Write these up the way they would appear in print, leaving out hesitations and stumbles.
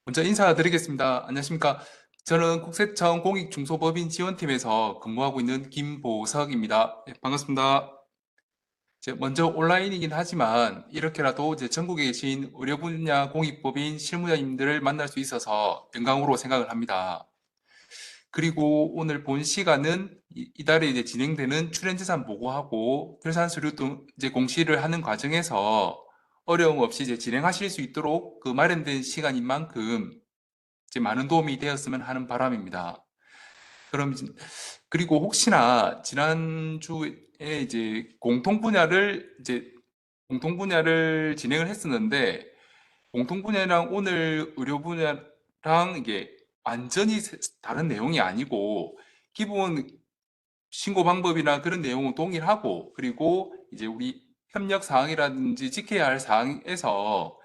먼저 인사드리겠습니다. 안녕하십니까? 저는 국세청 공익중소법인 지원팀에서 근무하고 있는 김보석입니다. 반갑습니다. 먼저 온라인이긴 하지만 이렇게라도 전국에 계신 의료 분야 공익법인 실무자님들을 만날 수 있어서 영광으로 생각을 합니다. 그리고 오늘 본 시간은 이달에 진행되는 출연재산 보고하고 결산서류 등 공시를 하는 과정에서 어려움 없이 진행하실 수 있도록 그 마련된 시간인 만큼 많은 도움이 되었으면 하는 바람입니다. 그럼 그리고 혹시나 지난주에 공통 분야를 진행을 했었는데 공통 분야랑 오늘 의료 분야랑 이게 완전히 다른 내용이 아니고 기본 신고 방법이나 그런 내용은 동일하고, 그리고 우리 협력 사항이라든지 지켜야 할 사항에서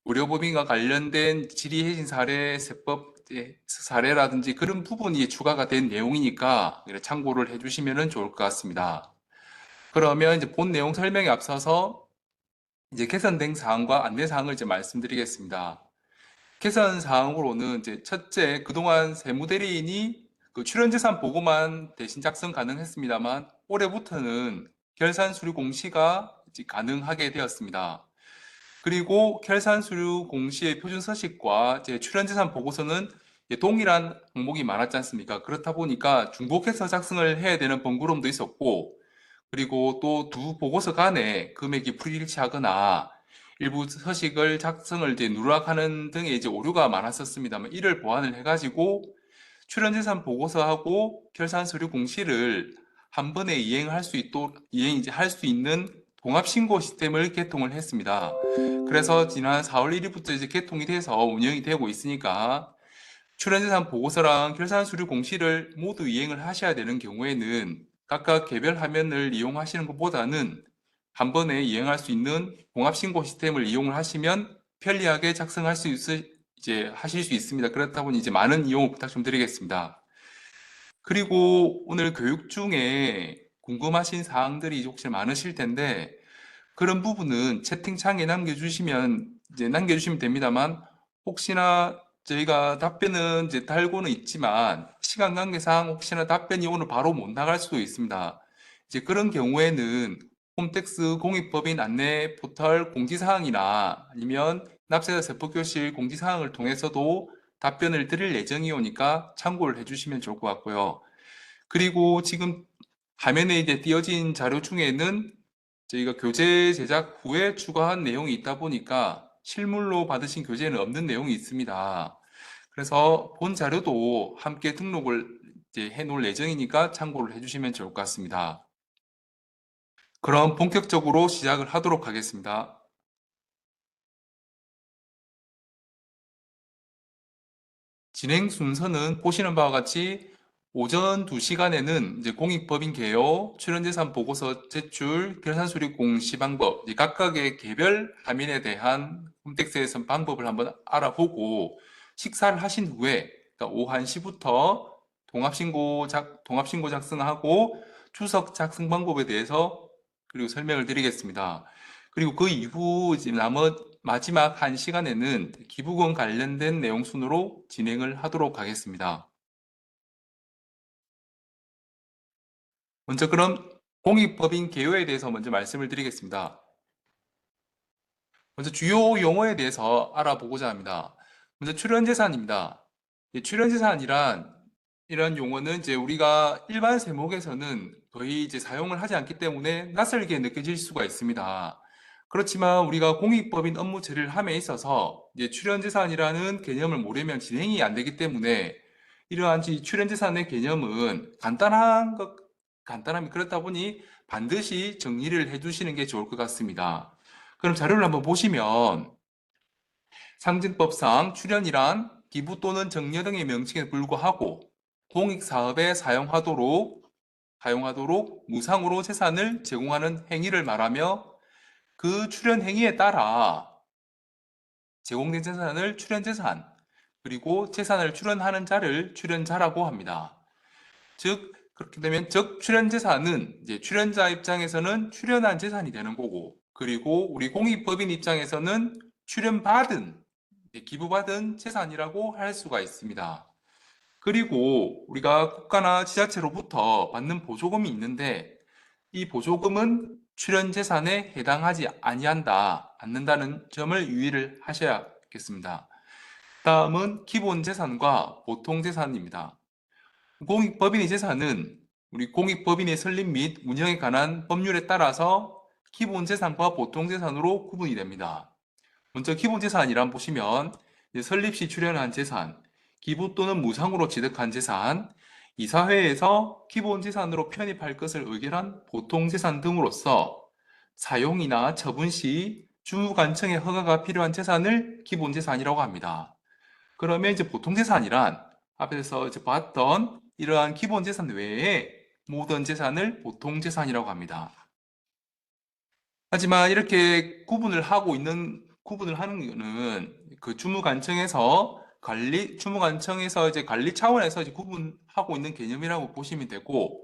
의료법인과 관련된 질의해진 사례, 세법 사례라든지 그런 부분이 추가가 된 내용이니까 참고를 해주시면 좋을 것 같습니다. 그러면 본 내용 설명에 앞서서 개선된 사항과 안내 사항을 말씀드리겠습니다. 개선 사항으로는 첫째, 그동안 세무대리인이 그 출연재산 보고만 대신 작성 가능했습니다만 올해부터는 결산 수료 공시가 가능하게 되었습니다. 그리고 결산 수료 공시의 표준 서식과 출연재산 보고서는 동일한 항목이 많았지 않습니까? 그렇다 보니까 중복해서 작성을 해야 되는 번거로움도 있었고, 그리고 또 두 보고서 간에 금액이 불일치하거나 일부 서식을 작성을 누락하는 등의 오류가 많았었습니다만, 이를 보완을 해가지고 출연재산 보고서하고 결산 서류 공시를 한 번에 이행할 수 있도록 할 수 있는 종합신고 시스템을 개통을 했습니다. 그래서 지난 4월 1일부터 개통이 돼서 운영이 되고 있으니까 출연재산 보고서랑 결산 서류 공시를 모두 이행을 하셔야 되는 경우에는 각각 개별 화면을 이용하시는 것보다는 한 번에 이행할 수 있는 종합신고 시스템을 이용을 하시면 편리하게 작성할 수 하실 수 있습니다. 그렇다 보니 많은 이용 부탁 좀 드리겠습니다. 그리고 오늘 교육 중에 궁금하신 사항들이 혹시 많으실 텐데 그런 부분은 채팅창에 남겨주시면 됩니다만, 혹시나 저희가 답변은 달고는 있지만 시간 관계상 혹시나 답변이 오늘 바로 못 나갈 수도 있습니다. 그런 경우에는 홈택스 공익법인 안내 포털 공지사항이나 아니면 납세자 세법교실 공지사항을 통해서도 답변을 드릴 예정이오니까 참고를 해주시면 좋을 것 같고요. 그리고 지금 화면에 띄어진 자료 중에는 저희가 교재 제작 후에 추가한 내용이 있다 보니까 실물로 받으신 교재는 없는 내용이 있습니다. 그래서 본 자료도 함께 등록을 해 놓을 예정이니까 참고를 해주시면 좋을 것 같습니다. 그럼 본격적으로 시작을 하도록 하겠습니다. 진행 순서는 보시는 바와 같이 오전 2시간에는 공익법인 개요, 출연재산 보고서 제출, 결산수리 공시 방법, 각각의 개별 화면에 대한 홈택스에서 방법을 한번 알아보고 식사를 하신 후에, 그러니까 오후 1시부터 통합신고 작성하고 추석 작성 방법에 대해서 그리고 설명을 드리겠습니다. 그리고 그 이후 마지막 1시간에는 기부금 관련된 내용 순으로 진행을 하도록 하겠습니다. 먼저 그럼 공익법인 개요에 대해서 먼저 말씀을 드리겠습니다. 먼저 주요 용어에 대해서 알아보고자 합니다. 먼저 출연재산입니다. 출연재산이란 이런 용어는 우리가 일반 세목에서는 거의 사용을 하지 않기 때문에 낯설게 느껴질 수가 있습니다. 그렇지만 우리가 공익법인 업무 처리를 함에 있어서 출연재산이라는 개념을 모르면 진행이 안 되기 때문에 이러한 출연재산의 개념은 간단함이 그렇다 보니 반드시 정리를 해두시는 게 좋을 것 같습니다. 그럼 자료를 한번 보시면 상징법상 출연이란 기부 또는 정려 등의 명칭에 불과하고 공익사업에 사용하도록 무상으로 재산을 제공하는 행위를 말하며 그 출연 행위에 따라 제공된 재산을 출연재산, 그리고 재산을 출연하는 자를 출연자라고 합니다. 즉 그렇게 되면 출연재산은 출연자 입장에서는 출연한 재산이 되는 거고, 그리고 우리 공익법인 입장에서는 출연받은 기부받은 재산이라고 할 수가 있습니다. 그리고 우리가 국가나 지자체로부터 받는 보조금이 있는데 이 보조금은 출연재산에 해당하지 않는다는 점을 유의를 하셔야겠습니다. 다음은 기본재산과 보통재산입니다. 공익법인의 재산은 우리 공익법인의 설립 및 운영에 관한 법률에 따라서 기본재산과 보통재산으로 구분이 됩니다. 먼저 기본재산이란 보시면 설립 시 출연한 재산, 기부 또는 무상으로 취득한 재산, 이사회에서 기본재산으로 편입할 것을 의결한 보통재산 등으로서 사용이나 처분 시 주무관청의 허가가 필요한 재산을 기본재산이라고 합니다. 그러면 이제 보통재산이란 앞에서 이제 봤던 이러한 기본재산 외에 모든 재산을 보통재산이라고 합니다. 하지만 이렇게 구분을 하는 거는 그 주무관청에서 이제 관리 차원에서 이제 구분하고 있는 개념이라고 보시면 되고,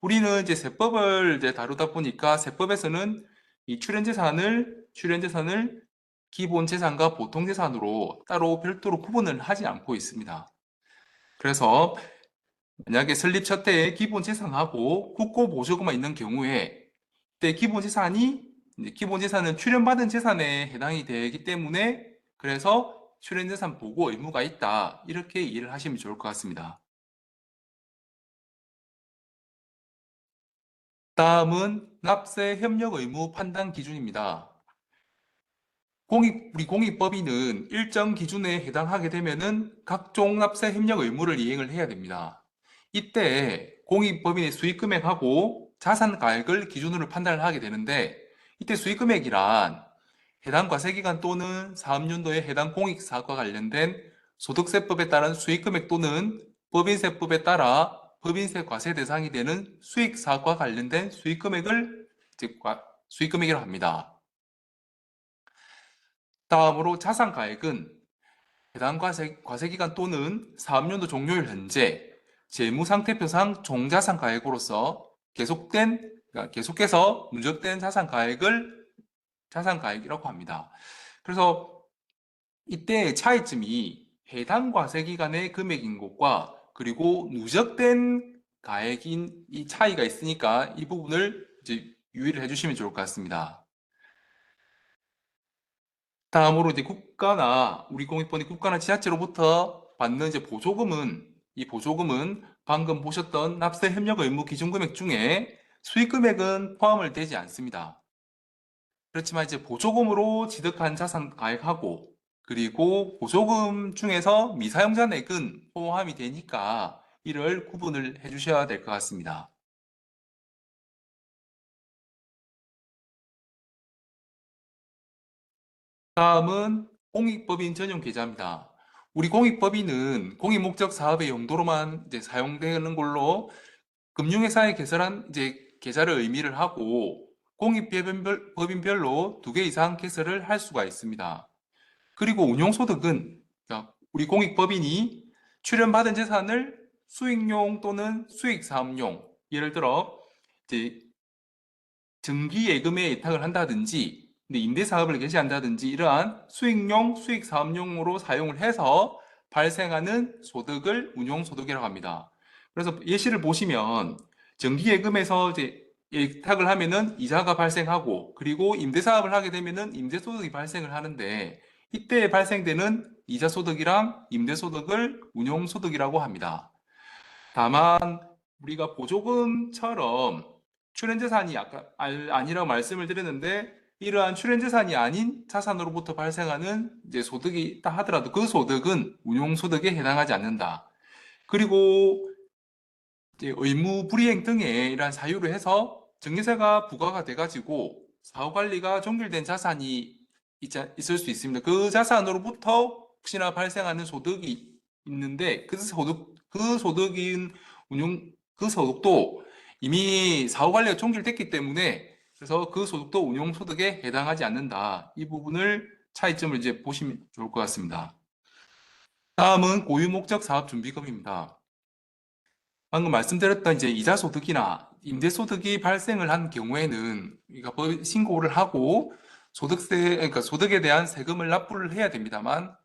우리는 이제 세법을 이제 다루다 보니까 세법에서는 이 출연재산을 기본재산과 보통재산으로 따로 별도로 구분을 하지 않고 있습니다. 그래서 만약에 설립 첫 해에 기본재산하고 국고보조금만 있는 경우에 그때 기본재산은 출연받은 재산에 해당이 되기 때문에 그래서 출연재산 보고 의무가 있다, 이렇게 이해를 하시면 좋을 것 같습니다. 다음은 납세 협력 의무 판단 기준입니다. 우리 공익법인은 일정 기준에 해당하게 되면은 각종 납세 협력 의무를 이행을 해야 됩니다. 이때 공익법인의 수익금액하고 자산가액을 기준으로 판단을 하게 되는데, 이때 수익금액이란 해당 과세기간 또는 사업연도에 해당 공익사업과 관련된 소득세법에 따른 수익금액 또는 법인세법에 따라 법인세 과세 대상이 되는 수익사업과 관련된 수익금액을 수익금액이라고 합니다. 다음으로 자산가액은 해당 과세기간 또는 사업연도 종료일 현재 재무상태표상 종자산가액으로서 계속해서 누적된 자산가액이라고 합니다. 그래서 이때 차이점이 해당 과세기간의 금액인 것과 그리고 누적된 가액인 이 차이가 있으니까 이 부분을 이제 유의를 해주시면 좋을 것 같습니다. 다음으로 이제 우리 공익법인 국가나 지자체로부터 받는 이제 이 보조금은 방금 보셨던 납세 협력 의무 기준 금액 중에 수익 금액은 포함을 되지 않습니다. 그렇지만 이제 보조금으로 취득한 자산 가액하고 그리고 보조금 중에서 미사용 잔액은 포함이 되니까 이를 구분을 해 주셔야 될 것 같습니다. 다음은 공익법인 전용 계좌입니다. 우리 공익법인은 공익목적 사업의 용도로만 이제 사용되는 걸로 금융회사에 개설한 이제 계좌를 의미를 하고 공익법인별로 2개 이상 개설을 할 수가 있습니다. 그리고 운용소득은 우리 공익법인이 출연받은 재산을 수익용 또는 수익사업용, 예를 들어 이제 증기예금에 예탁을 한다든지 임대사업을 개시한다든지 이러한 수익용, 수익사업용으로 사용을 해서 발생하는 소득을 운용소득이라고 합니다. 그래서 예시를 보시면 정기예금에서 이제 예탁을 하면은 이자가 발생하고 그리고 임대사업을 하게 되면은 임대소득이 발생을 하는데 이때 발생되는 이자소득이랑 임대소득을 운용소득이라고 합니다. 다만 우리가 보조금처럼 출연재산이 아니라고 말씀을 드렸는데 이러한 출연재산이 아닌 자산으로부터 발생하는 이제 소득이 있다 하더라도 그 소득은 운용소득에 해당하지 않는다. 그리고 이제 의무 불이행 등의 이러한 사유로 해서 증여세가 부과가 돼가지고 사후관리가 종결된 자산이 있을 수 있습니다. 그 자산으로부터 혹시나 발생하는 소득이 있는데 그 소득도 이미 사후관리가 종결됐기 때문에 그래서 그 소득도 운용소득에 해당하지 않는다. 이 부분을 차이점을 이제 보시면 좋을 것 같습니다. 다음은 고유목적 사업준비금입니다. 방금 말씀드렸던 이제 이자소득이나 임대소득이 발생을 한 경우에는 우리가 신고를 하고 그러니까 소득에 대한 세금을 납부를 해야 됩니다만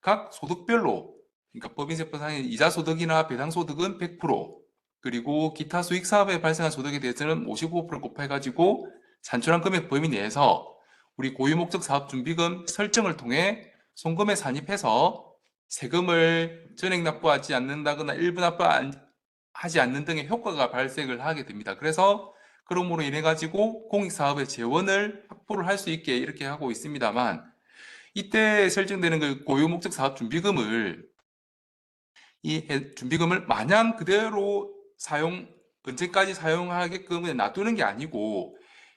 각 소득별로, 그러니까 법인세법상의 이자소득이나 배당소득은 100%, 그리고 기타 수익 사업에 발생한 소득에 대해서는 55% 곱해가지고 산출한 금액 범위 내에서 우리 고유목적 사업준비금 설정을 통해 송금에 산입해서 세금을 전액 납부하지 않는다거나 일부 납부하지 않는 등의 효과가 발생을 하게 됩니다. 그래서 그러므로 인해 가지고 공익사업의 재원을 확보를 할 수 있게 이렇게 하고 있습니다만, 이때 설정되는 그 고유목적 사업준비금을 준비금을 마냥 그대로 언제까지 사용하게끔 그냥 놔두는 게 아니고,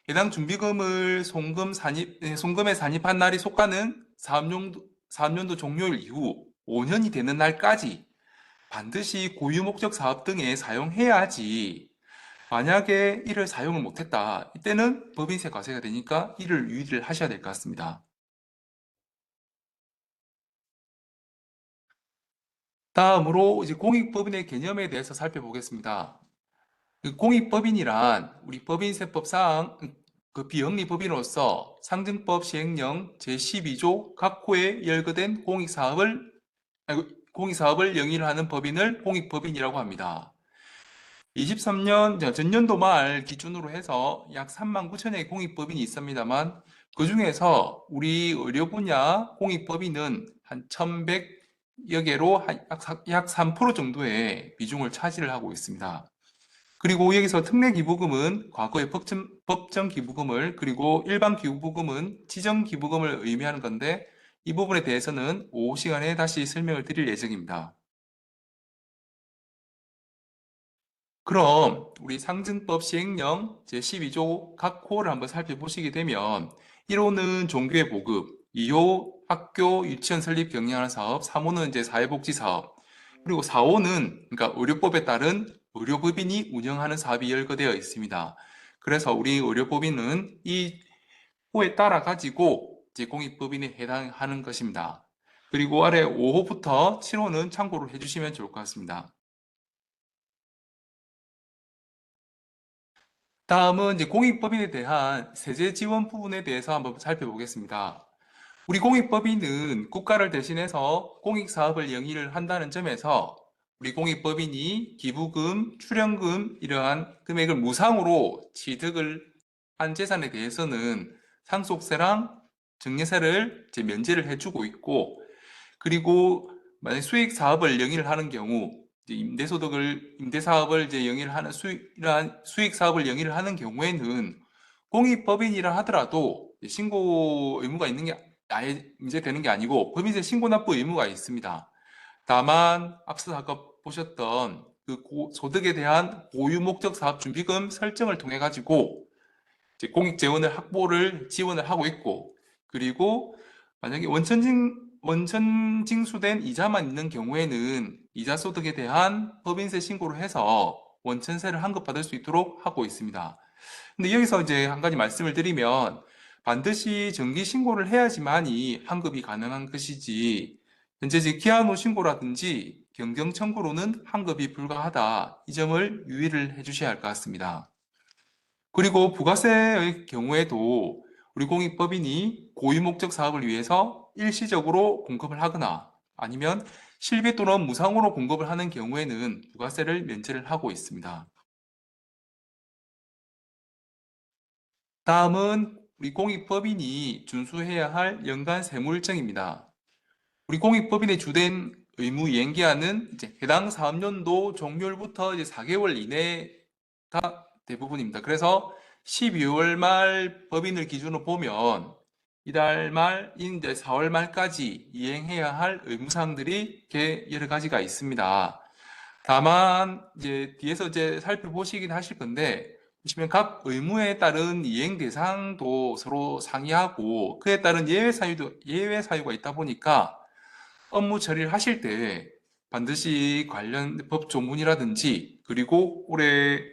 해당 준비금을 송금에 산입한 날이 속하는 사업연도 종료일 이후 5년이 되는 날까지 반드시 고유목적 사업 등에 사용해야지, 만약에 이를 사용을 못했다, 이때는 법인세 과세가 되니까 이를 유의를 하셔야 될 것 같습니다. 다음으로 이제 공익법인의 개념에 대해서 살펴보겠습니다. 그 공익법인이란 우리 법인세법상 그 비영리법인으로서 상증법 시행령 제12조 각 호에 열거된 공익사업을 영위하는 법인을 공익법인이라고 합니다. 23년 전년도 말 기준으로 해서 약 3만 9천여의 공익법인이 있습니다만, 그 중에서 우리 의료 분야 공익법인은 한 1,100여 개로 약 3% 정도의 비중을 차지를 하고 있습니다. 그리고 여기서 특례기부금은 과거의 법정기부금을, 그리고 일반기부금은 지정기부금을 의미하는 건데, 이 부분에 대해서는 오후 시간에 다시 설명을 드릴 예정입니다. 그럼 우리 상증법 시행령 제12조 각 호를 한번 살펴보시게 되면, 1호는 종교의 보급, 2호 학교 유치원 설립 경영하는 사업, 3호는 이제 사회복지 사업, 그리고 4호는 그러니까 의료법에 따른 의료법인이 운영하는 사업이 열거되어 있습니다. 그래서 우리 의료법인은 이 호에 따라 가지고 이제 공익법인에 해당하는 것입니다. 그리고 아래 5호부터 7호는 참고를 해주시면 좋을 것 같습니다. 다음은 이제 공익법인에 대한 세제 지원 부분에 대해서 한번 살펴보겠습니다. 우리 공익법인은 국가를 대신해서 공익사업을 영위를 한다는 점에서 우리 공익법인이 기부금, 출연금 이러한 금액을 무상으로 취득을 한 재산에 대해서는 상속세랑 증여세를 이제 면제를 해주고 있고, 그리고 만약 수익 사업을 영위를 하는 경우, 이제 임대 사업을 이제 영위를 하는 이러한 수익 사업을 영위를 하는 경우에는 공익법인이라 하더라도 신고 의무가 있는 게 아예 문제되는 게 아니고, 법인세 신고 납부 의무가 있습니다. 다만 앞서 아까 보셨던 그 소득에 대한 고유 목적 사업 준비금 설정을 통해 가지고 이제 공익 재원을 지원을 하고 있고, 그리고 만약에 원천 징수된 이자만 있는 경우에는 이자 소득에 대한 법인세 신고를 해서 원천세를 환급받을 수 있도록 하고 있습니다. 근데 여기서 이제 한 가지 말씀을 드리면, 반드시 정기 신고를 해야지만이 환급이 가능한 것이지, 현재 기한 후 신고라든지 경정 청구로는 환급이 불가하다, 이 점을 유의를 해주셔야 할 것 같습니다. 그리고 부가세의 경우에도 우리 공익법인이 고유목적 사업을 위해서 일시적으로 공급을 하거나 아니면 실비 또는 무상으로 공급을 하는 경우에는 부가세를 면제를 하고 있습니다. 다음은 우리 공익법인이 준수해야 할 연간 세무일정입니다. 우리 공익법인의 주된 의무 이행기한은 이제 해당 사업연도 종료일부터 이제 4개월 이내가 대부분입니다. 그래서 12월 말 법인을 기준으로 보면 이달 말인 이제 4월 말까지 이행해야 할 의무사항들이 여러 가지가 있습니다. 다만 이제 뒤에서 이제 살펴보시긴 하실 건데, 보시면 각 의무에 따른 이행 대상도 서로 상이하고 그에 따른 예외 사유가 있다 보니까 업무 처리를 하실 때 반드시 관련 법 조문이라든지, 그리고 올해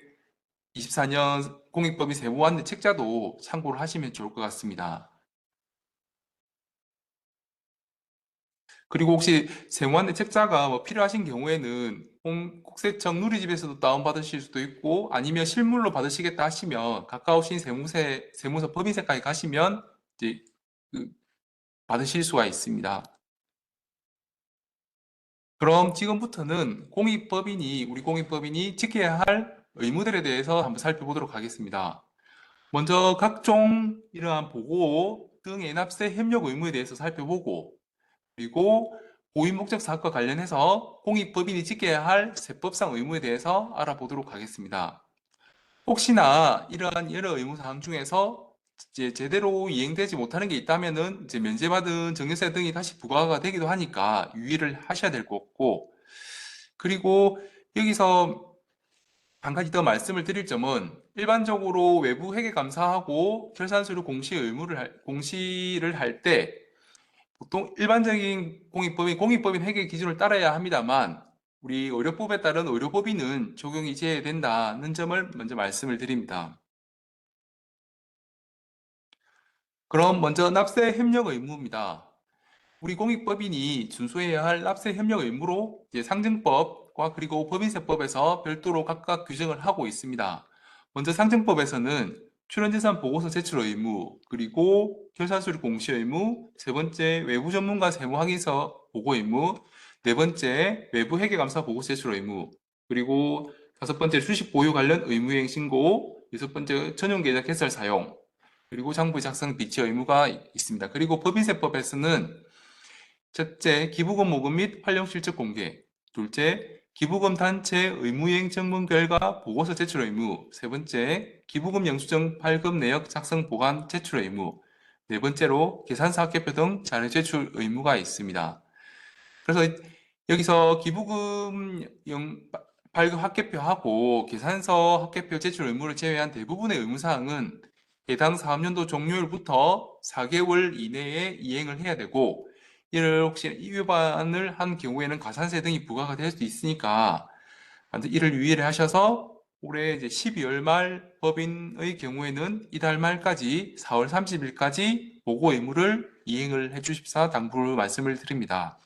24년 공익법인 세부 안내 책자도 참고를 하시면 좋을 것 같습니다. 그리고 혹시 세무안내 책자가 뭐 필요하신 경우에는 국세청 누리집에서도 다운받으실 수도 있고, 아니면 실물로 받으시겠다 하시면 가까우신 세무서 법인세까지 가시면 이제 그 받으실 수가 있습니다. 그럼 지금부터는 우리 공익법인이 지켜야 할 의무들에 대해서 한번 살펴보도록 하겠습니다. 먼저 각종 이러한 보고 등의 납세 협력 의무에 대해서 살펴보고, 그리고 고유 목적 사업과 관련해서 공익법인이 지켜야 할 세법상 의무에 대해서 알아보도록 하겠습니다. 혹시나 이러한 여러 의무사항 중에서 이제 제대로 이행되지 못하는 게 있다면은 이제 면제받은 증여세 등이 다시 부과가 되기도 하니까 유의를 하셔야 될 것 같고, 그리고 여기서 한 가지 더 말씀을 드릴 점은, 일반적으로 외부 회계 감사하고 결산 서류 공시를 할 때 보통 일반적인 공익법인 회계 기준을 따라야 합니다만, 우리 의료법에 따른 의료법인은 적용이 제외된다는 점을 먼저 말씀을 드립니다. 그럼 먼저 납세 협력 의무입니다. 우리 공익법인이 준수해야 할 납세 협력 의무로 이제 상증법과 그리고 법인세법에서 별도로 각각 규정을 하고 있습니다. 먼저 상증법에서는 출연재산 보고서 제출 의무, 그리고 결산서류 공시 의무, 세 번째 외부 전문가 세무 확인서 보고 의무, 네 번째 외부 회계감사 보고서 제출 의무, 그리고 다섯 번째 주식 보유 관련 의무이행 신고, 여섯 번째 전용 계좌 개설 사용, 그리고 장부 작성 비치 의무가 있습니다. 그리고 법인세법에서는 첫째, 기부금 모금 및 활용 실적 공개. 둘째, 기부금 단체 의무이행 청문 결과 보고서 제출 의무. 세 번째, 기부금 영수증 발급 내역 작성 보관 제출 의무. 네 번째로 계산서 학계표 등 자료 제출 의무가 있습니다. 그래서 여기서 기부금 발급 학계표하고 계산서 학계표 제출 의무를 제외한 대부분의 의무사항은 해당 사업연도 종료일부터 4개월 이내에 이행을 해야 되고, 이를 혹시 위반을 한 경우에는 가산세 등이 부과가 될 수 있으니까 이를 유의를 하셔서 올해 이제 12월 말 법인의 경우에는 이달 말까지 4월 30일까지 보고 의무를 이행을 해 주십사 당부를 말씀을 드립니다.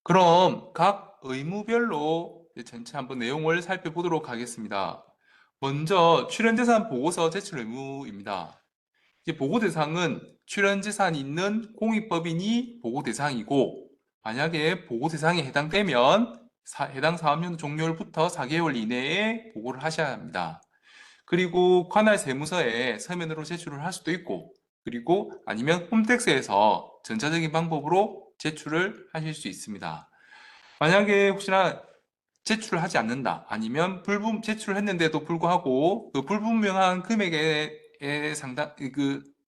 그럼 각 의무별로 전체 한번 내용을 살펴보도록 하겠습니다. 먼저 출연재산 보고서 제출 의무입니다. 이제 보고 대상은 출연재산이 있는 공익법인이 보고 대상이고, 만약에 보고 대상에 해당되면 해당 사업년 종료일부터 4개월 이내에 보고를 하셔야 합니다. 그리고 관할 세무서에 서면으로 제출을 할 수도 있고, 그리고 아니면 홈택스에서 전자적인 방법으로 제출을 하실 수 있습니다. 만약에 혹시나 제출을 하지 않는다, 아니면 제출을 했는데도 불구하고 그 불분명한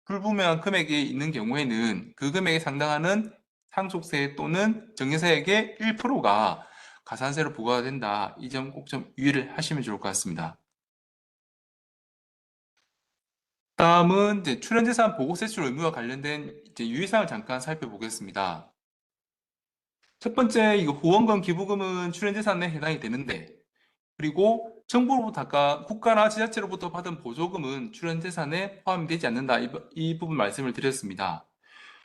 불분명한 금액이 있는 경우에는 그 금액에 상당하는 상속세 또는 증여세액의 1%가 가산세로 부과가 된다. 이 점 꼭 좀 유의를 하시면 좋을 것 같습니다. 다음은 이제 출연재산 보고세출 의무와 관련된 이제 유의사항을 잠깐 살펴보겠습니다. 첫 번째, 이거 후원금, 기부금은 출연재산에 해당이 되는데, 그리고 정부로부터 아까 국가나 지자체로부터 받은 보조금은 출연재산에 포함이 되지 않는다. 이 부분 말씀을 드렸습니다.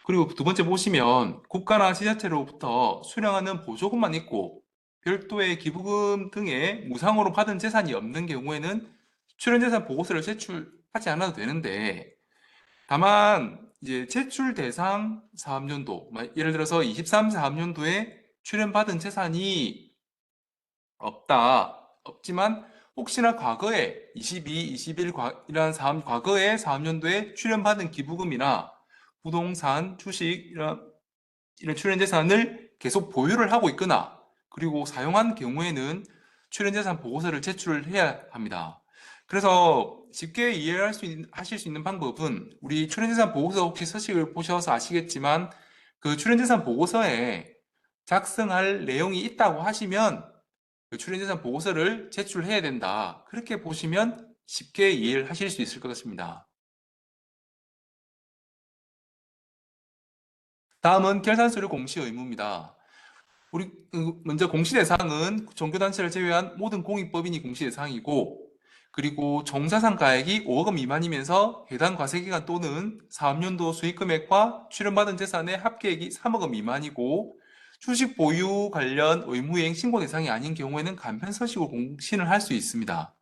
그리고 두 번째 보시면 국가나 지자체로부터 수령하는 보조금만 있고 별도의 기부금 등의 무상으로 받은 재산이 없는 경우에는 출연재산 보고서를 제출하지 않아도 되는데, 다만 이제 제출 대상 사업연도, 예를 들어서 23 사업연도에 출연받은 재산이 없지만 혹시나 과거에 22, 21 이런 과거의 사업연도에 출연받은 기부금이나 부동산, 주식 이런 출연재산을 계속 보유를 하고 있거나 그리고 사용한 경우에는 출연재산 보고서를 제출해야 합니다. 그래서 쉽게 하실 수 있는 방법은, 우리 출연재산 보고서 혹시 서식을 보셔서 아시겠지만 그 출연재산 보고서에 작성할 내용이 있다고 하시면 그 출연재산 보고서를 제출해야 된다. 그렇게 보시면 쉽게 이해를 하실 수 있을 것 같습니다. 다음은 결산서류 공시 의무입니다. 먼저 공시 대상은 종교단체를 제외한 모든 공익법인이 공시 대상이고, 그리고 종사상 가액이 5억 원 미만이면서 해당 과세기간 또는 사업연도 수익금액과 출연받은 재산의 합계액이 3억 원 미만이고, 주식 보유 관련 의무이행 신고 대상이 아닌 경우에는 간편서식으로 공시를 할 수 있습니다.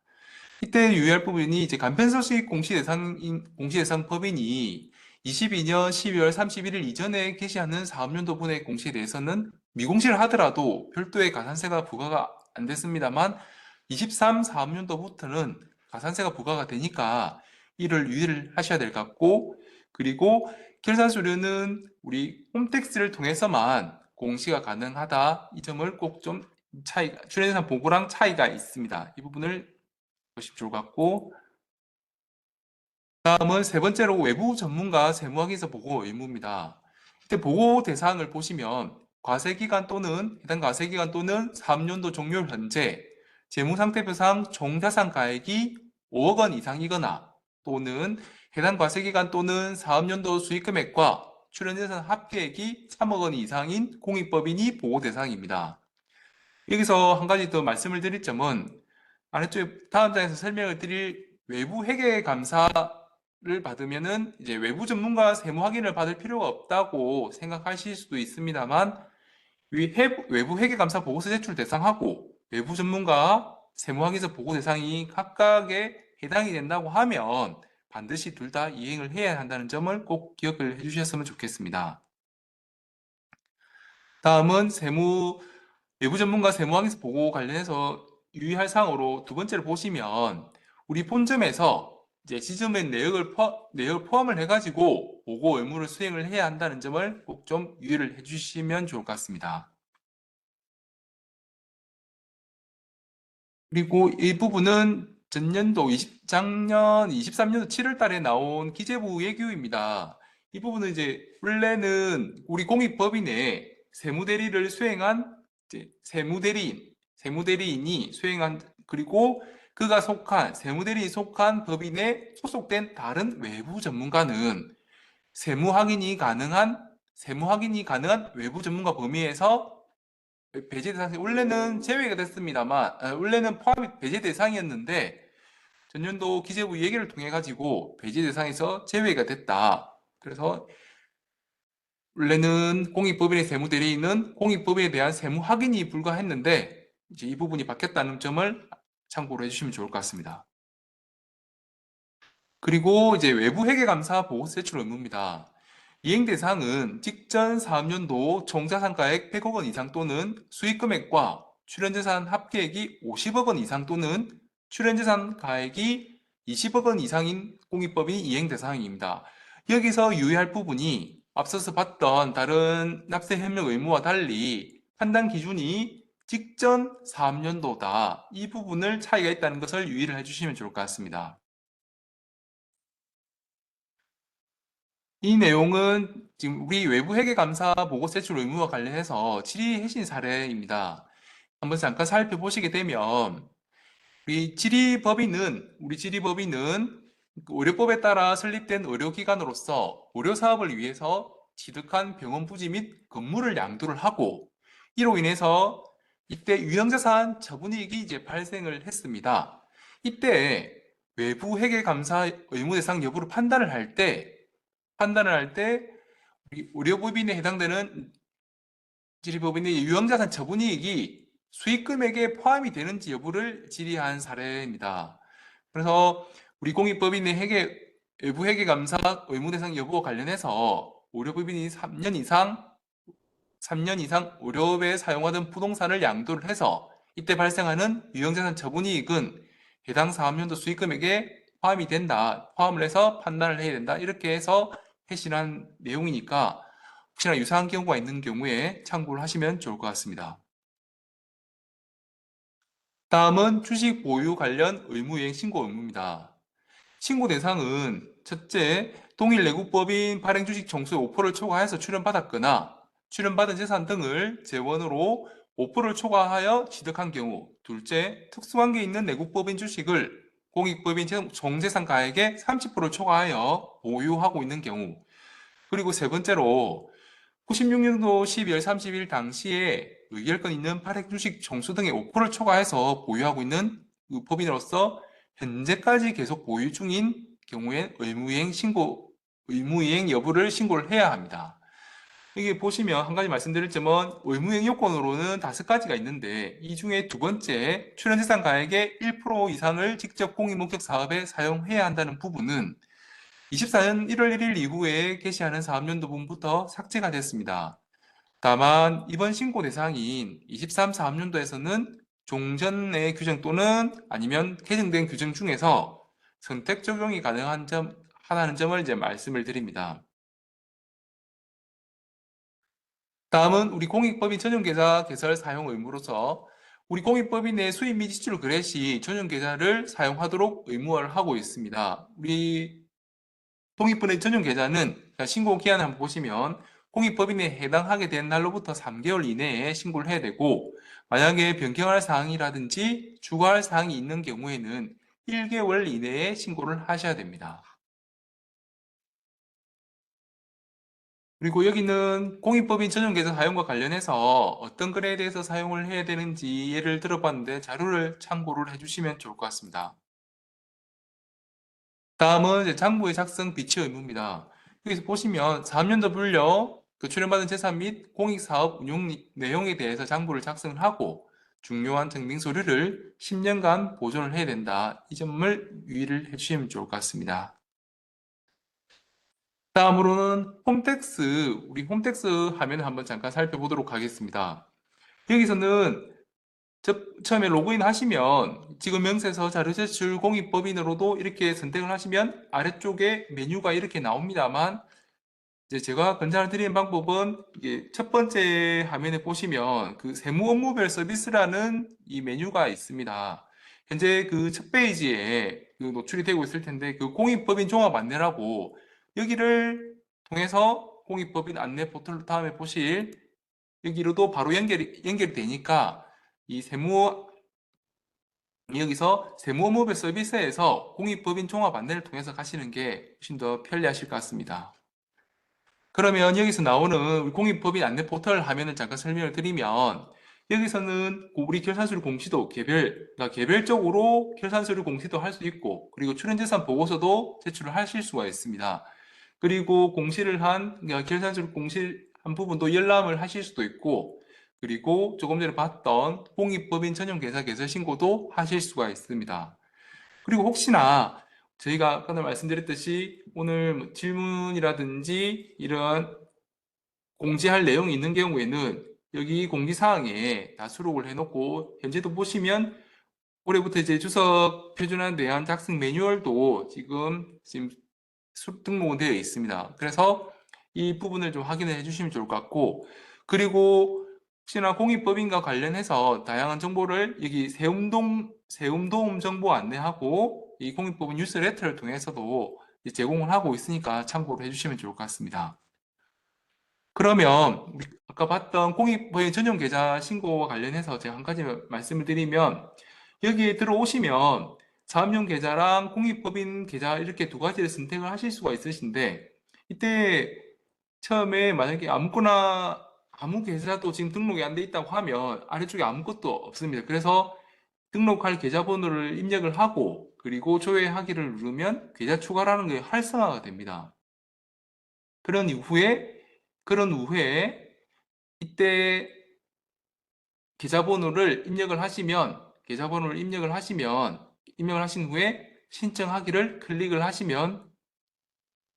이때 유의할 부분이 이제 간편서식 공시 대상 법인이 22년 12월 31일 이전에 게시하는 사업연도분의 공시에 대해서는 미공시를 하더라도 별도의 가산세가 부과가 안 됐습니다만 23 사업연도부터는 가산세가 부과가 되니까 이를 유의를 하셔야 될 것 같고, 그리고 결산서류는 우리 홈택스를 통해서만 공시가 가능하다. 이 점을 꼭 좀 출연재산 보고랑 차이가 있습니다. 이 부분을 보시면 좋을 것 같고, 다음은 세 번째로 외부 전문가 세무확인서 보고 의무입니다. 이때 보고 대상을 보시면 과세기간 또는 해당 과세기간 또는 3년도 종료 현재 재무상태표상 총자산가액이 5억 원 이상이거나 또는 해당 과세기간 또는 사업연도 수익금액과 출연재산 합계액이 3억 원 이상인 공익법인이 보고 대상입니다. 여기서 한 가지 더 말씀을 드릴 점은 아래쪽에 다음 장에서 설명을 드릴 외부 회계 감사를 받으면은 이제 외부 전문가 세무 확인을 받을 필요가 없다고 생각하실 수도 있습니다만, 외부 회계 감사 보고서 제출 대상하고 외부 전문가 세무 확인서 보고 대상이 각각에 해당이 된다고 하면 반드시 둘 다 이행을 해야 한다는 점을 꼭 기억을 해주셨으면 좋겠습니다. 다음은 외부 전문가 세무항에서 보고 관련해서 유의할 사항으로 두 번째를 보시면 우리 본점에서 이제 지점의 내역을 포함을 해가지고 보고 의무를 수행을 해야 한다는 점을 꼭 좀 유의를 해주시면 좋을 것 같습니다. 그리고 이 부분은 작년 23년도 7월 달에 나온 기재부 예규입니다. 이 부분은 이제 원래는 우리 공익법인의 세무대리를 수행한 이제 세무대리인이 수행한, 그리고 세무대리인이 속한 법인에 소속된 다른 외부 전문가는 세무 확인이 가능한 외부 전문가 범위에서 배제 대상이 원래는 제외가 됐습니다만, 원래는 배제 대상이었는데 전년도 기재부 얘기를 통해 가지고 배제 대상에서 제외가 됐다. 그래서 원래는 공익법인의 세무대리인은 공익법인에 대한 세무 확인이 불가했는데 이제 이 부분이 바뀌었다는 점을 참고로 해주시면 좋을 것 같습니다. 그리고 이제 외부 회계감사 보고서 제출 의무입니다. 이행 대상은 직전 사업연도 총자산가액 100억 원 이상 또는 수익금액과 출연재산 합계액이 50억 원 이상 또는 출연재산 가액이 20억 원 이상인 공익법인이 이행 대상입니다. 여기서 유의할 부분이 앞서서 봤던 다른 납세 협력 의무와 달리 판단 기준이 직전 사업연도다. 이 부분을 차이가 있다는 것을 유의를 해주시면 좋을 것 같습니다. 이 내용은 지금 우리 외부 회계감사 보고 제출 의무와 관련해서 질의해신 사례입니다. 한번 잠깐 살펴보시게 되면 우리 지리법인은 그 의료법에 따라 설립된 의료기관으로서 의료사업을 위해서 취득한 병원 부지 및 건물을 양도를 하고, 이로 인해서 이때 유형자산 처분이익이 이제 발생을 했습니다. 이때 외부 회계감사 의무 대상 여부를 판단을 할 때 의료법인에 해당되는 지리법인의 유형자산 처분이익이 수익금액에 포함이 되는지 여부를 질의한 사례입니다. 그래서 우리 공익법인의 외부 회계감사 의무 대상 여부와 관련해서 의료법인이 3년 이상 의료업에 사용하던 부동산을 양도를 해서 이때 발생하는 유형자산 처분이익은 해당 사업연도 수익금액에 포함을 해서 판단을 해야 된다. 이렇게 해서 회신한 내용이니까 혹시나 유사한 경우가 있는 경우에 참고를 하시면 좋을 것 같습니다. 다음은 주식 보유 관련 의무이행 신고 의무입니다. 신고 대상은 첫째, 동일 내국법인 발행 주식 총수의 5%를 초과해서 출연받았거나 출연받은 재산 등을 재원으로 5%를 초과하여 취득한 경우. 둘째, 특수관계 있는 내국법인 주식을 공익법인 총재산 가액의 30%를 초과하여 보유하고 있는 경우. 그리고 세 번째로 96년도 12월 30일 당시에 의결권 있는 발행 주식 총수 등의 5%를 초과해서 보유하고 있는 그 법인으로서 현재까지 계속 보유 중인 경우엔 의무이행 여부를 신고를 해야 합니다. 여기 보시면 한 가지 말씀드릴 점은 의무이행 요건으로는 5가지가 있는데, 이 중에 두 번째, 출연재산 가액의 1% 이상을 직접 공익목적 사업에 사용해야 한다는 부분은 24년 1월 1일 이후에 개시하는 사업연도분부터 삭제가 됐습니다. 다만 이번 신고 대상인 23 사업연도에서는 종전의 규정 또는 아니면 개정된 규정 중에서 선택 적용이 하다는 점을 이제 말씀을 드립니다. 다음은 우리 공익법인 전용계좌 개설 사용 의무로서 우리 공익법인 내 수입 및 지출 거래 시 전용계좌를 사용하도록 의무화를 하고 있습니다. 우리 공익법인 전용계좌는 신고 기한을 한번 보시면 공익법인에 해당하게 된 날로부터 3개월 이내에 신고를 해야 되고, 만약에 변경할 사항이라든지 추가할 사항이 있는 경우에는 1개월 이내에 신고를 하셔야 됩니다. 그리고 여기는 공익법인 전용계좌 사용과 관련해서 어떤 거래에 대해서 사용을 해야 되는지 예를 들어봤는데 자료를 참고를 해주시면 좋을 것 같습니다. 다음은 이제 장부의 작성 비치 의무입니다. 여기서 보시면 3년도 분려, 그 출연받은 재산 및 공익사업 운용 내용에 대해서 장부를 작성을 하고 중요한 증빙 서류를 10년간 보존을 해야 된다. 이 점을 유의를 해주시면 좋을 것 같습니다. 다음으로는 홈택스, 우리 홈택스 화면을 한번 잠깐 살펴보도록 하겠습니다. 여기서는 처음에 로그인 하시면 지금 명세서 자료제출 공익법인으로도 이렇게 선택을 하시면 아래쪽에 메뉴가 이렇게 나옵니다만, 이제 제가 권장을 드리는 방법은 이게 첫 번째 화면에 보시면 그 세무 업무별 서비스라는 이 메뉴가 있습니다. 현재 그 첫 페이지에 그 노출이 되고 있을 텐데, 그 공익법인 종합 안내라고, 여기를 통해서 공익법인 안내 포털 다음에 보실 여기로도 바로 연결이 되니까 이 여기서 세무업무별 서비스에서 공익법인 종합 안내를 통해서 가시는 게 훨씬 더 편리하실 것 같습니다. 그러면 여기서 나오는 우리 공익법인 안내 포털 화면을 잠깐 설명을 드리면, 여기서는 우리 결산서류 공시도 그러니까 개별적으로 결산서류 공시도 할 수 있고, 그리고 출연재산 보고서도 제출을 하실 수가 있습니다. 그리고 그러니까 결산서류 공시한 부분도 열람을 하실 수도 있고, 그리고 조금 전에 봤던 공익법인 전용계좌 개설 신고도 하실 수가 있습니다. 그리고 혹시나 저희가 아까 말씀드렸듯이 오늘 뭐 질문이라든지 이런 공지할 내용이 있는 경우에는 여기 공지사항에 다 수록을 해놓고, 현재도 보시면 올해부터 이제 주석 표준화 대안 작성 매뉴얼도 지금 등록은 되어 있습니다. 그래서 이 부분을 좀 확인을 해주시면 좋을 것 같고, 그리고 혹시나 공익법인과 관련해서 다양한 정보를 여기 세움도움 정보 안내하고 이 공익법인 뉴스레터를 통해서도 제공을 하고 있으니까 참고를 해주시면 좋을 것 같습니다. 그러면 우리 아까 봤던 공익법인 전용 계좌 신고와 관련해서 제가 한 가지 말씀을 드리면, 여기에 들어오시면 사업용 계좌랑 공익법인 계좌 이렇게 두 가지를 선택을 하실 수가 있으신데, 이때 처음에 만약에 아무 계좌도 지금 등록이 안 돼 있다고 하면 아래쪽에 아무것도 없습니다. 그래서 등록할 계좌번호를 입력을 하고 그리고 조회하기를 누르면 계좌 추가라는 게 활성화가 됩니다. 그런 후에 이때 계좌번호를 입력을 하시면 입력을 하신 후에 신청하기를 클릭을 하시면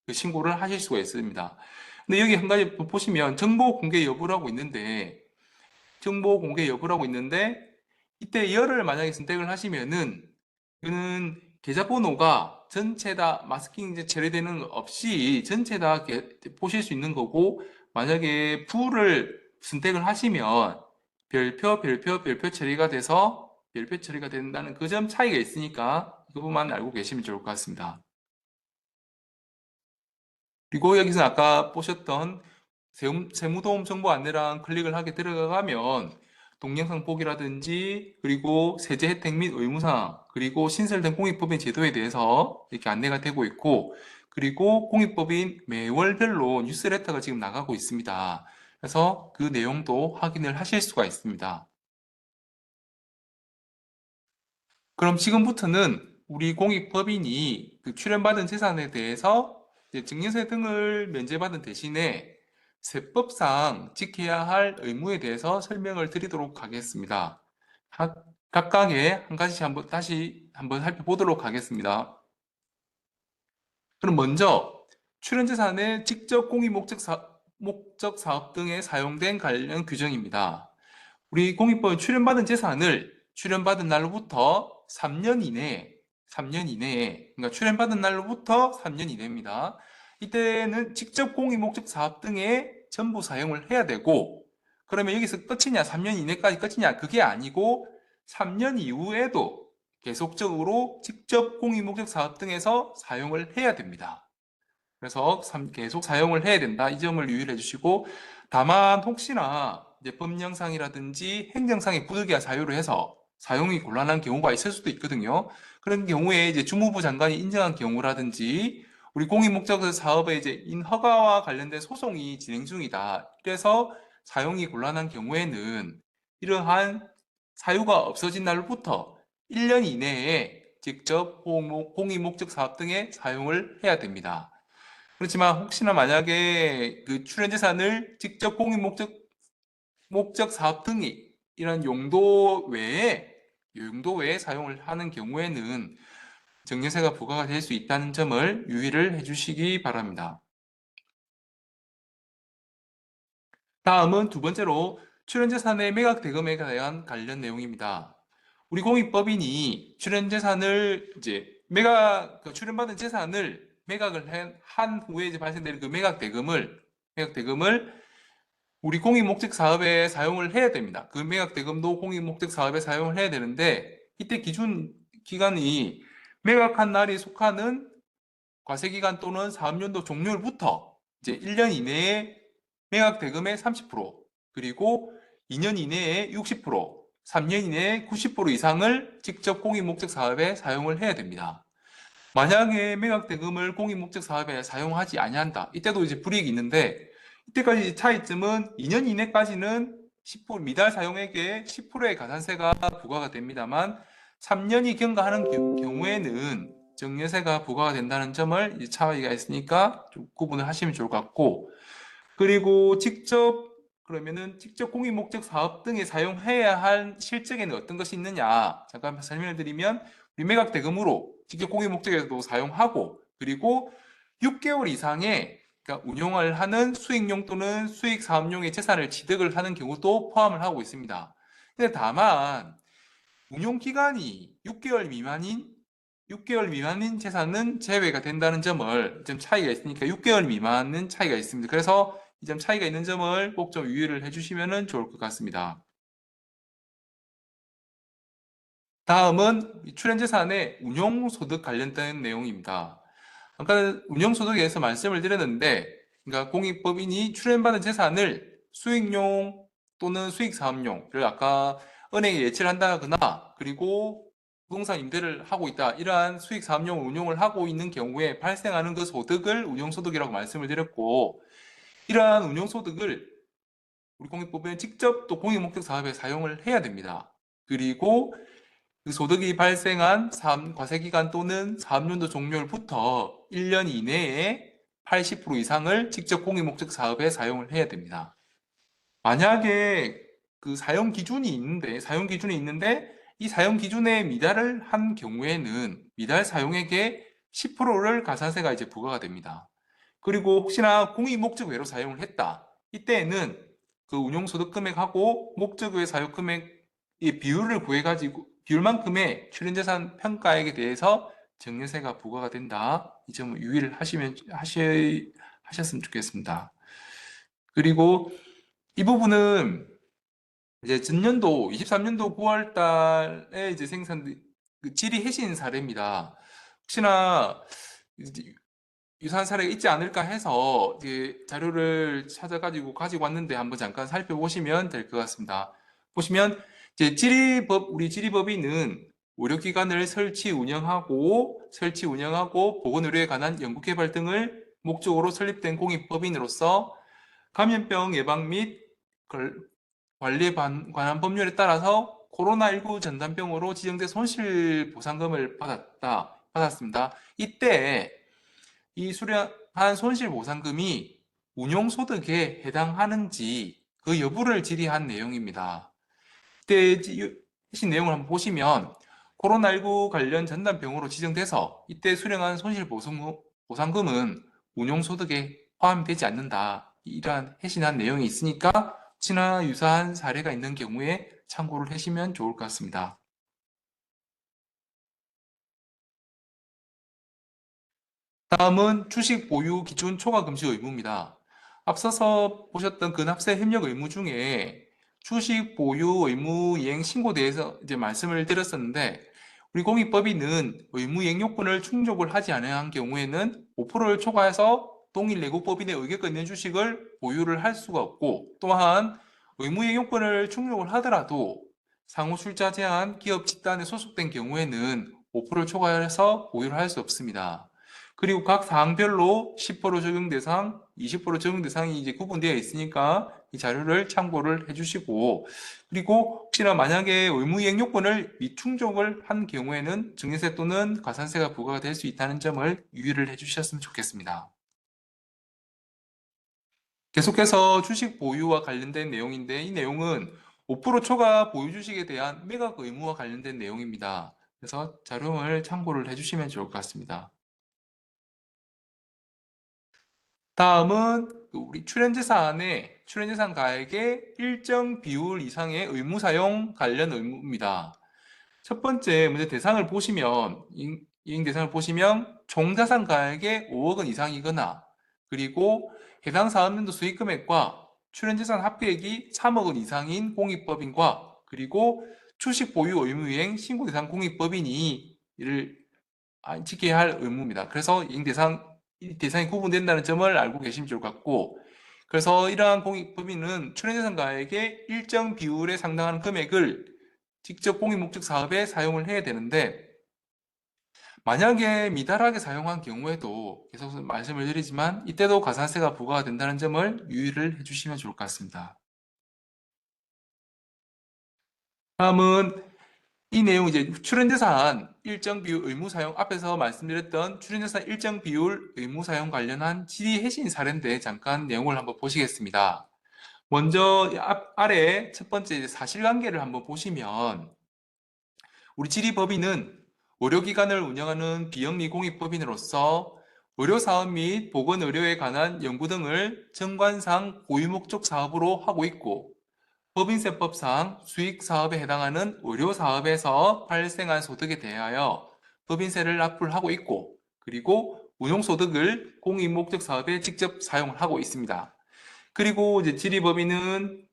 그 신고를 하실 수가 있습니다. 근데 여기 한 가지 보시면 정보 공개 여부라고 있는데, 이때 열을 만약에 선택을 하시면은 그는 계좌번호가 전체 다 마스킹 이제 처리되는 거 없이 전체 다 보실 수 있는 거고, 만약에 풀을 선택을 하시면 별표 처리가 돼서 별표 처리가 된다는 그 점 차이가 있으니까 그 부분만 알고 계시면 좋을 것 같습니다. 그리고 여기서 아까 보셨던 세무도움 정보 안내랑 클릭을 하게 들어가면 동영상 보기라든지 그리고 세제 혜택 및 의무사항, 그리고 신설된 공익법인 제도에 대해서 이렇게 안내가 되고 있고, 그리고 공익법인 매월별로 뉴스레터가 지금 나가고 있습니다. 그래서 그 내용도 확인을 하실 수가 있습니다. 그럼 지금부터는 우리 공익법인이 그 출연받은 재산에 대해서 이제 증여세 등을 면제받은 대신에 세법상 지켜야 할 의무에 대해서 설명을 드리도록 하겠습니다. 각각의 한 가지 다시 한번 살펴보도록 하겠습니다. 그럼 먼저 출연재산의 직접 공익 목적 사업 등에 사용된 관련 규정입니다. 우리 공익법에 출연받은 재산을 출연받은 날로부터 3년 이내에, 3년 이내에, 그러니까 출연받은 날로부터 3년 이내입니다. 이때는 직접 공익 목적 사업 등에 전부 사용을 해야 되고, 그러면 여기서 끝이냐, 3년 이내까지 끝이냐, 그게 아니고 3년 이후에도 계속적으로 직접 공익 목적 사업 등에서 사용을 해야 됩니다. 그래서 계속 사용을 해야 된다. 이 점을 유의를 해주시고, 다만 혹시나 이제 법령상이라든지 행정상의 부득이한 사유로 해서 사용이 곤란한 경우가 있을 수도 있거든요. 그런 경우에 이제 주무부 장관이 인정한 경우라든지 우리 공익목적 사업의 이제 인허가와 관련된 소송이 진행 중이다. 그래서 사용이 곤란한 경우에는 이러한 사유가 없어진 날부터 1년 이내에 직접 공익목적 사업 등에 사용을 해야 됩니다. 그렇지만 혹시나 만약에 그 출연재산을 직접 목적 사업 등이 이런 용도 외에 사용을 하는 경우에는 증여세가 부과가 될 수 있다는 점을 유의를 해주시기 바랍니다. 다음은 두 번째로 출연재산의 매각 대금에 대한 관련 내용입니다. 우리 공익법인이 출연재산을 이제 출연받은 재산을 매각을 한 후에 이제 발생되는 그 매각 대금을 우리 공익 목적 사업에 사용을 해야 됩니다. 그 매각 대금도 공익 목적 사업에 사용을 해야 되는데 이때 기준 기간이 매각한 날이 속하는 과세기간 또는 사업연도 종료일부터 이제 1년 이내에 매각 대금의 30% 그리고 2년 이내에 60%, 3년 이내에 90% 이상을 직접 공익 목적 사업에 사용을 해야 됩니다. 만약에 매각 대금을 공익 목적 사업에 사용하지 아니한다. 이때도 이제 불이익이 있는데 이때까지 차이점은 2년 이내까지는 10% 미달 사용액에 10%의 가산세가 부과가 됩니다만 3년이 경과하는 경우에는 증여세가 부과가 된다는 점을 차이가 있으니까 좀 구분을 하시면 좋을 것 같고, 그리고 직접 공익 목적 사업 등에 사용해야 할 실적에는 어떤 것이 있느냐 잠깐 설명을 드리면, 우리 매각 대금으로 직접 공익 목적에서도 사용하고, 그리고 6개월 이상의 그러니까 운용을 하는 수익용 또는 수익 사업용의 재산을 취득을 하는 경우도 포함을 하고 있습니다. 근데 다만 운용 기간이 6개월 미만인 재산은 제외가 된다는 점을, 좀 차이가 있으니까 6개월 미만은 차이가 있습니다. 그래서 이 점 차이가 있는 점을 꼭 좀 유의를 해주시면 좋을 것 같습니다. 다음은 출연재산의 운용소득 관련된 내용입니다. 아까 운용소득에 대해서 말씀을 드렸는데, 그러니까 공익법인이 출연받은 재산을 수익용 또는 수익사업용을 아까 은행에 예치를 한다거나 그리고 부동산 임대를 하고 있다, 이러한 수익사업용 운용을 하고 있는 경우에 발생하는 그 소득을 운용소득이라고 말씀을 드렸고, 이러한 운용소득을 우리 공익법인은 직접 또 공익목적 사업에 사용을 해야 됩니다. 그리고 그 소득이 발생한 과세기간 또는 사업연도 종료일부터 1년 이내에 80% 이상을 직접 공익목적 사업에 사용을 해야 됩니다. 만약에 그 사용 기준이 있는데 이 사용 기준에 미달을 한 경우에는 미달 사용액의 10%를 가산세가 이제 부과가 됩니다. 그리고 혹시나 공익 목적 외로 사용을 했다. 이때에는 그 운용소득 금액하고 목적 외 사용 금액의 비율을 구해가지고 비율만큼의 출연재산 평가액에 대해서 증여세가 부과가 된다. 이 점을 유의를 하셨으면 좋겠습니다. 그리고 이 부분은 이제 전년도 23년도 9월 달에 이제 그 질의해신 사례입니다. 혹시나 유사한 사례가 있지 않을까 해서 이제 자료를 찾아가지고 가지고 왔는데 한번 잠깐 살펴보시면 될 것 같습니다. 보시면 이제 우리 지리법인은 의료기관을 설치 운영하고 보건의료에 관한 연구개발 등을 목적으로 설립된 공익법인으로서 감염병 예방 및 관리에 관한 법률에 따라서 코로나19 전담병으로 지정된 손실보상금을 받았습니다. 이때 이 수령한 손실보상금이 운용소득에 해당하는지 그 여부를 질의한 내용입니다. 이때 해신 내용을 한번 보시면 코로나19 관련 전담병으로 지정돼서 이때 수령한 보상금은 운용소득에 포함되지 않는다. 이러한 해신한 내용이 있으니까 혹시나 유사한 사례가 있는 경우에 참고를 하시면 좋을 것 같습니다. 다음은 주식 보유 기준 초과 금지 의무입니다. 앞서서 보셨던 근합세 협력 의무 중에 주식 보유 의무 이행 신고에 대해서 이제 말씀을 드렸었는데, 우리 공익법인은 의무 이행 요건을 충족을 하지 않은 경우에는 5%를 초과해서 동일 내국법인의 의결권 있는 주식을 보유를 할 수가 없고, 또한 의무 이행 요건을 충족을 하더라도 상호 출자 제한 기업 집단에 소속된 경우에는 5%를 초과해서 보유를 할 수 없습니다. 그리고 각 사항별로 10% 적용 대상, 20% 적용 대상이 이제 구분되어 있으니까 이 자료를 참고를 해주시고, 그리고 혹시나 만약에 의무이행 요건을 미충족을 한 경우에는 증여세 또는 가산세가 부과가 될 수 있다는 점을 유의를 해주셨으면 좋겠습니다. 계속해서 주식 보유와 관련된 내용인데, 이 내용은 5% 초과 보유 주식에 대한 매각 의무와 관련된 내용입니다. 그래서 자료를 참고를 해주시면 좋을 것 같습니다. 다음은 우리 출연재산의 출연재산가액의 일정 비율 이상의 의무사용 관련 의무입니다. 첫 번째 문제 대상을 보시면 이행 대상을 보시면 총자산가액의 5억 원 이상이거나, 그리고 해당 사업연도 수익금액과 출연재산 합계액이 3억 원 이상인 공익법인과, 그리고 주식 보유 의무이행 신고 대상 공익법인이 이를 지켜야 할 의무입니다. 그래서 이 대상이 구분된다는 점을 알고 계시면 좋을 것 같고, 그래서 이러한 공익법인은 출연재산가액의 일정 비율에 상당한 금액을 직접 공익 목적 사업에 사용을 해야 되는데, 만약에 미달하게 사용한 경우에도 계속 말씀을 드리지만 이때도 가산세가 부과가 된다는 점을 유의를 해주시면 좋을 것 같습니다. 다음은 이 내용 이제 출연재산 일정 비율 의무 사용, 앞에서 말씀드렸던 출연재산 일정 비율 의무 사용 관련한 질의 해신 사례인데 잠깐 내용을 한번 보시겠습니다. 먼저 아래 첫 번째 사실관계를 한번 보시면, 우리 질의법인은 의료기관을 운영하는 비영리 공익법인으로서 의료사업 및 보건의료에 관한 연구 등을 정관상 고유목적 사업으로 하고 있고, 법인세법상 수익사업에 해당하는 의료사업에서 발생한 소득에 대하여 법인세를 납부를 하고 있고, 그리고 운용소득을 공익목적 사업에 직접 사용을 하고 있습니다. 그리고 이제 질의법인은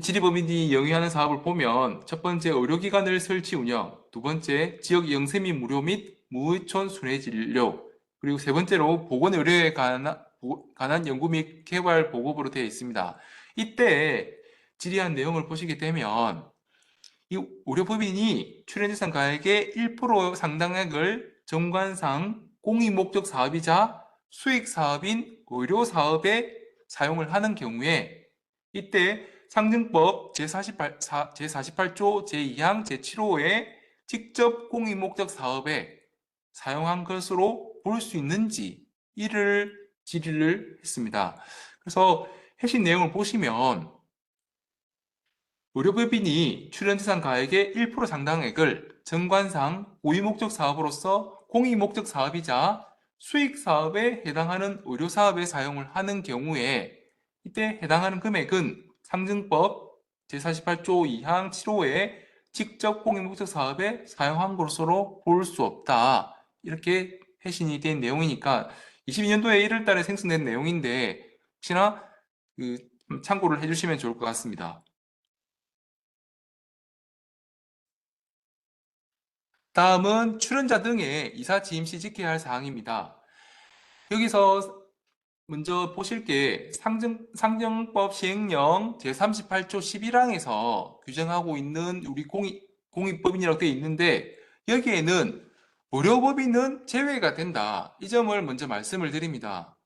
지리법인이 영위하는 사업을 보면, 첫 번째 의료기관을 설치 운영, 두 번째 지역 영세민 무료 및 무의촌 순회 진료, 그리고 세 번째로 보건의료에 관한 연구 및 개발 보급으로 되어 있습니다. 이때 질의한 내용을 보시게 되면 이 의료법인이 출연재산 가액의 1% 상당액을 정관상 공익목적 사업이자 수익사업인 의료사업에 사용을 하는 경우에, 이때 상증법 제48조 제2항 제7호에 직접 공익목적 사업에 사용한 것으로 볼 수 있는지 이를 질의를 했습니다. 그래서 해신 내용을 보시면 의료법인이 출연재산 가액의 1% 상당액을 정관상 고유목적 사업으로서 공익목적 사업이자 수익사업에 해당하는 의료사업에 사용을 하는 경우에, 이때 해당하는 금액은 상증법 제48조 2항 7호에 직접 공익목적 사업에 사용한 것으로 볼 수 없다. 이렇게 해신이 된 내용이니까 22년도에 1월 달에 생성된 내용인데 혹시나 참고를 해주시면 좋을 것 같습니다. 다음은 출연자 등의 이사 지임 시 지켜야 할 사항입니다. 여기서 먼저 보실 게 상정법 시행령 제38조 11항에서 규정하고 있는 우리 공익법인이라고 되어 있는데, 여기에는 의료법인은 제외가 된다. 이 점을 먼저 말씀을 드립니다.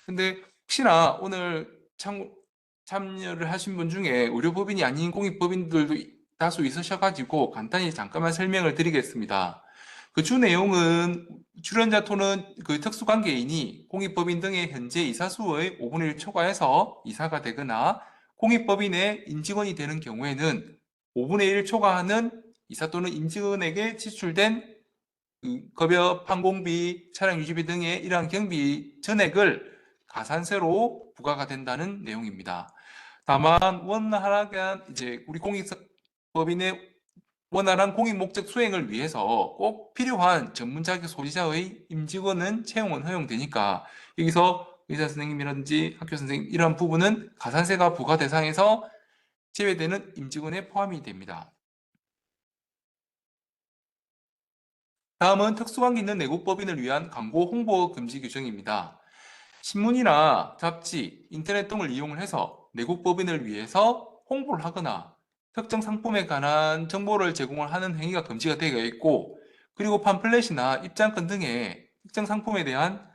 근데 혹시나 오늘 참여를 하신 분 중에 의료법인이 아닌 공익법인들도 다수 있으셔가지고 간단히 잠깐만 설명을 드리겠습니다. 그 주 내용은 출연자 또는 그 특수관계인이 공익법인 등의 현재 이사수의 5분의 1 초과해서 이사가 되거나 공익법인의 임직원이 되는 경우에는 5분의 1 초과하는 이사 또는 임직원에게 지출된 급여, 판공비, 차량 유지비 등의 이러한 경비 전액을 가산세로 부과가 된다는 내용입니다. 다만 원활한 이제 우리 공익법인의 원활한 공익 목적 수행을 위해서 꼭 필요한 전문 자격 소지자의 임직원은 채용은 허용되니까 여기서 의사 선생님이라든지 학교 선생님 이러한 부분은 가산세가 부과 대상에서 제외되는 임직원에 포함이 됩니다. 다음은 특수관계 있는 내국법인을 위한 광고 홍보 금지 규정입니다. 신문이나 잡지, 인터넷 등을 이용을 해서 내국법인을 위해서 홍보를 하거나 특정 상품에 관한 정보를 제공을 하는 행위가 금지가 되어 있고, 그리고 팜플렛이나 입장권 등의 특정 상품에 대한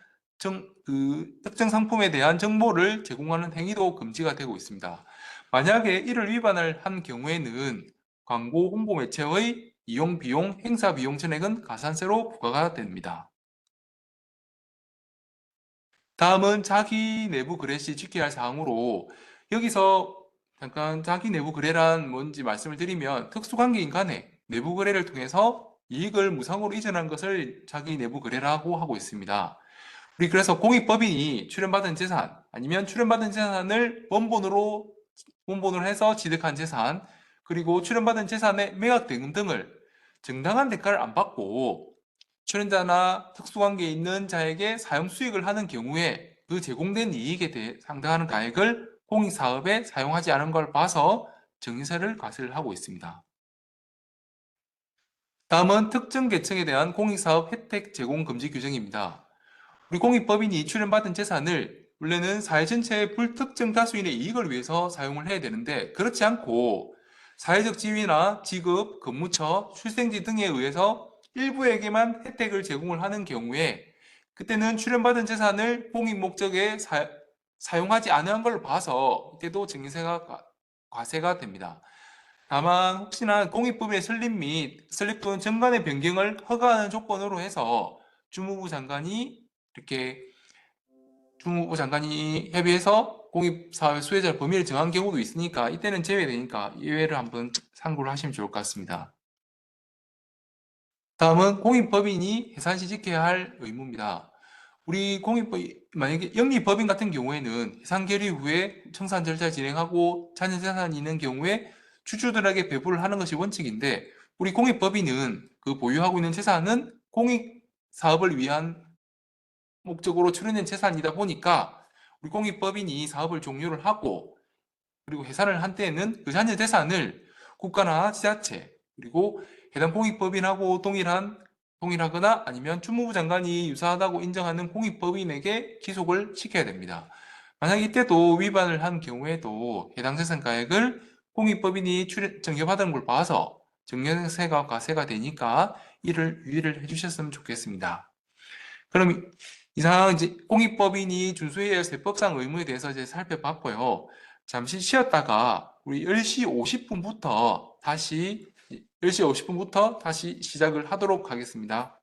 정보를 제공하는 행위도 금지가 되고 있습니다. 만약에 이를 위반을 한 경우에는 광고 홍보 매체의 이용 비용, 행사 비용 전액은 가산세로 부과가 됩니다. 다음은 자기 내부 거래 시 지켜야 할 사항으로, 여기서 잠깐 자기 내부 거래란 뭔지 말씀을 드리면 특수관계인 간에 내부 거래를 통해서 이익을 무상으로 이전한 것을 자기 내부 거래라고 하고 있습니다. 우리 그래서 공익법인이 출연받은 재산 아니면 출연받은 재산을 원본으로 해서 취득한 재산, 그리고 출연받은 재산의 매각 대금 등을 정당한 대가를 안 받고 출연자나 특수관계에 있는 자에게 사용 수익을 하는 경우에 그 제공된 이익에 대해 상당한 가액을 공익사업에 사용하지 않은 걸 봐서 증세를 과세를 하고 있습니다. 다음은 특정 계층에 대한 공익사업 혜택 제공 금지 규정입니다. 우리 공익법인이 출연받은 재산을 원래는 사회 전체의 불특정 다수인의 이익을 위해서 사용을 해야 되는데, 그렇지 않고 사회적 지위나 직업, 근무처, 출생지 등에 의해서 일부에게만 혜택을 제공을 하는 경우에 그때는 출연받은 재산을 공익 목적에 사용하지 않은 걸로 봐서 이때도 증세가 과세가 됩니다. 다만 혹시나 공익법인의 설립 또는 정관의 변경을 허가하는 조건으로 해서 주무부 장관이 이렇게 주무부 장관이 협의해서 공익사회 수혜자 범위를 정한 경우도 있으니까 이때는 제외되니까 예외를 한번 참고를 하시면 좋을 것 같습니다. 다음은 공익법인이 해산시 지켜야 할 의무입니다. 우리 만약에 영리법인 같은 경우에는 해산 결의 후에 청산 절차 진행하고 자녀 재산이 있는 경우에 주주들에게 배부를 하는 것이 원칙인데, 우리 공익법인은 그 보유하고 있는 재산은 공익 사업을 위한 목적으로 출연된 재산이다 보니까 우리 공익법인이 사업을 종료를 하고 그리고 해산을 한 때에는 그 자녀 재산을 국가나 지자체 그리고 해당 공익법인하고 동일하거나 아니면 주무부 장관이 유사하다고 인정하는 공익법인에게 기속을 시켜야 됩니다. 만약 이때도 위반을 한 경우에도 해당 재산가액을 공익법인이 정여받은 걸 봐서 증여세가 과세가 되니까 이를 유의를 해주셨으면 좋겠습니다. 그럼 이상 이제 공익법인이 준수해야 할 세법상 의무에 대해서 이제 살펴봤고요. 잠시 쉬었다가 우리 10시 50분부터 다시 시작을 하도록 하겠습니다.